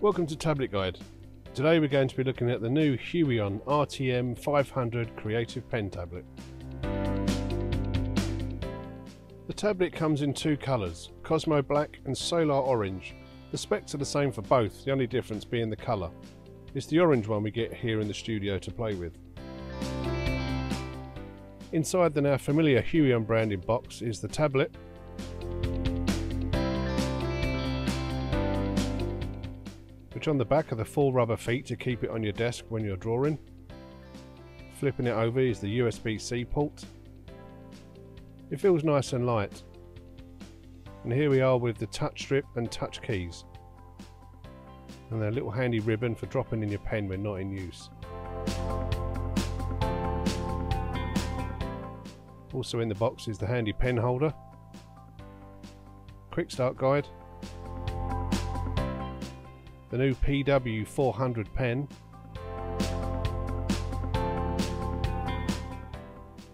Welcome to Tablet Guide. Today we're going to be looking at the new Huion RTM-500 Creative Pen Tablet. The tablet comes in two colours, Cosmo Black and Solar Orange. The specs are the same for both, the only difference being the colour. It's the orange one we get here in the studio to play with. Inside the now familiar Huion branded box is the tablet, which on the back are the full rubber feet to keep it on your desk when you're drawing. Flipping it over is the USB-C port. It feels nice and light. And here we are with the touch strip and touch keys. And a little handy ribbon for dropping in your pen when not in use. Also in the box is the handy pen holder, quick start guide, the new PW400 pen,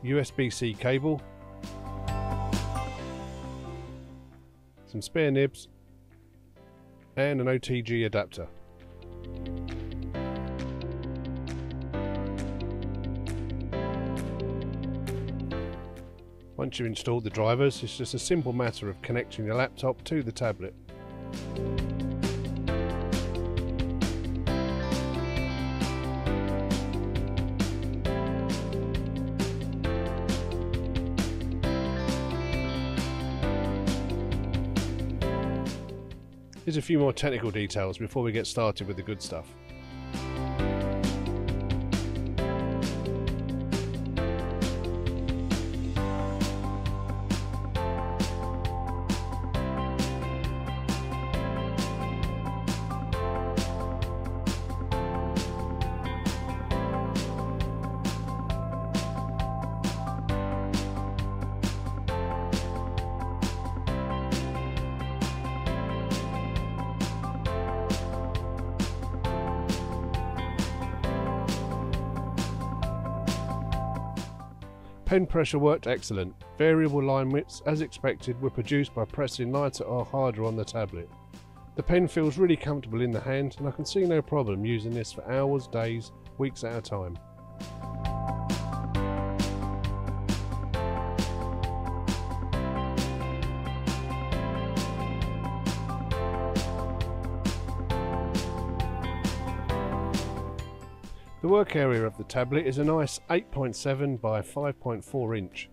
USB-C cable, some spare nibs and an OTG adapter. Once you've installed the drivers, it's just a simple matter of connecting your laptop to the tablet. Here's a few more technical details before we get started with the good stuff. Pen pressure worked excellent. Variable line widths, as expected, were produced by pressing lighter or harder on the tablet. The pen feels really comfortable in the hand, and I can see no problem using this for hours, days, weeks at a time. The work area of the tablet is a nice 8.7 by 5.4 inch.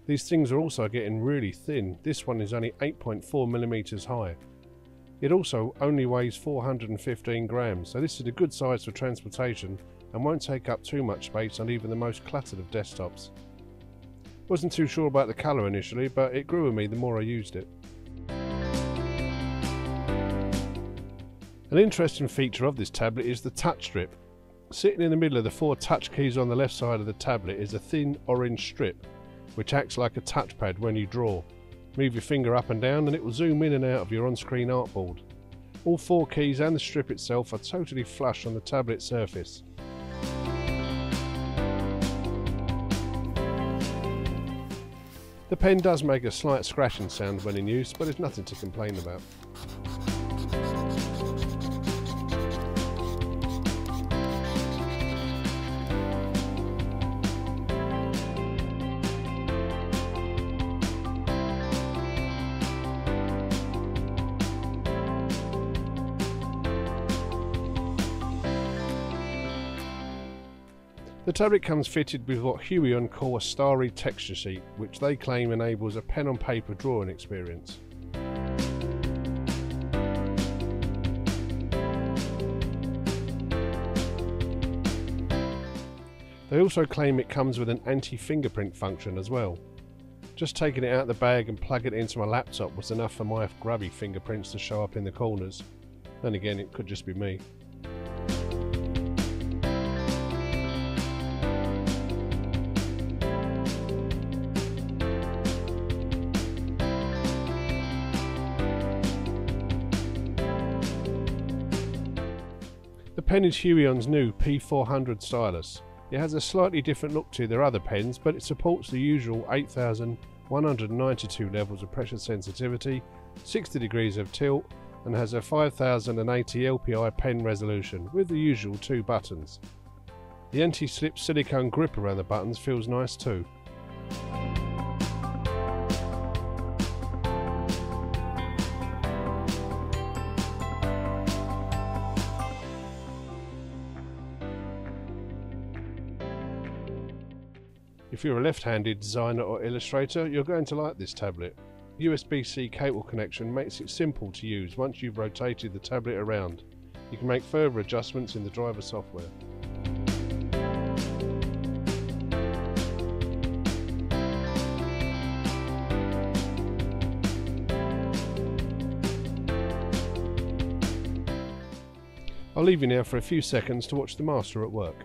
These things are also getting really thin. This one is only 8.4mm high. It also only weighs 415 grams, so this is a good size for transportation and won't take up too much space on even the most cluttered of desktops. Wasn't too sure about the colour initially, but it grew with me the more I used it. An interesting feature of this tablet is the touch strip. Sitting in the middle of the four touch keys on the left side of the tablet is a thin orange strip which acts like a touchpad when you draw. Move your finger up and down and it will zoom in and out of your on-screen artboard. All four keys and the strip itself are totally flush on the tablet surface. The pen does make a slight scratching sound when in use, but it's nothing to complain about. The tablet comes fitted with what Huion call a starry texture sheet, which they claim enables a pen on paper drawing experience. They also claim it comes with an anti-fingerprint function as well. Just taking it out of the bag and plugging it into my laptop was enough for my grubby fingerprints to show up in the corners. Then again, it could just be me. The pen is Huion's new P400 stylus. It has a slightly different look to their other pens, but it supports the usual 8,192 levels of pressure sensitivity, 60 degrees of tilt, and has a 5080 LPI pen resolution with the usual 2 buttons. The anti-slip silicone grip around the buttons feels nice too. If you're a left-handed designer or illustrator, you're going to like this tablet. USB-C cable connection makes it simple to use once you've rotated the tablet around. You can make further adjustments in the driver software. I'll leave you now for a few seconds to watch the master at work.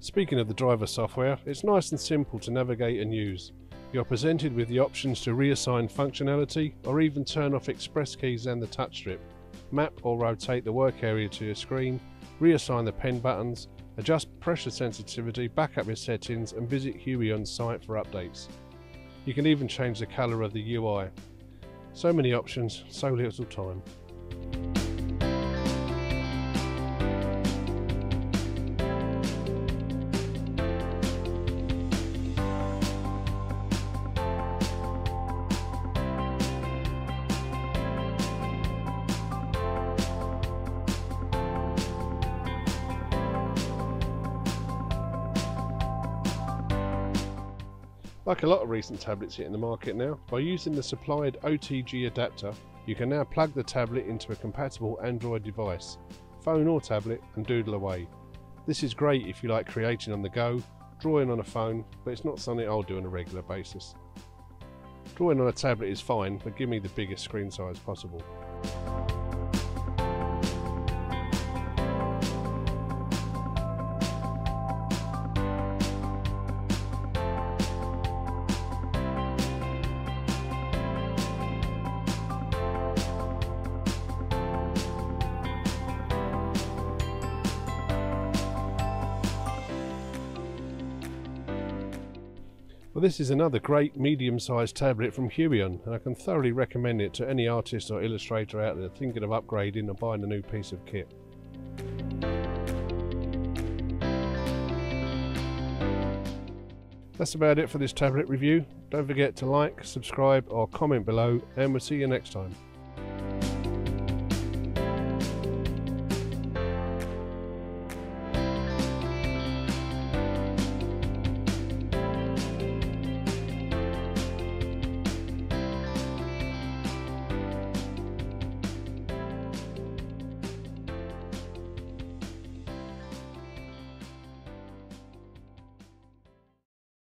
Speaking of the driver software, it's nice and simple to navigate and use. You're presented with the options to reassign functionality or even turn off express keys and the touch strip, map or rotate the work area to your screen, reassign the pen buttons, adjust pressure sensitivity, back up your settings and visit Huion's site for updates. You can even change the colour of the UI. So many options, so little time. Like a lot of recent tablets hitting the market now, by using the supplied OTG adapter, you can now plug the tablet into a compatible Android device, phone or tablet, and doodle away. This is great if you like creating on the go, drawing on a phone, but it's not something I'll do on a regular basis. Drawing on a tablet is fine, but give me the biggest screen size possible. Well, this is another great medium-sized tablet from Huion, and I can thoroughly recommend it to any artist or illustrator out there thinking of upgrading or buying a new piece of kit. That's about it for this tablet review. Don't forget to like, subscribe or comment below, and we'll see you next time.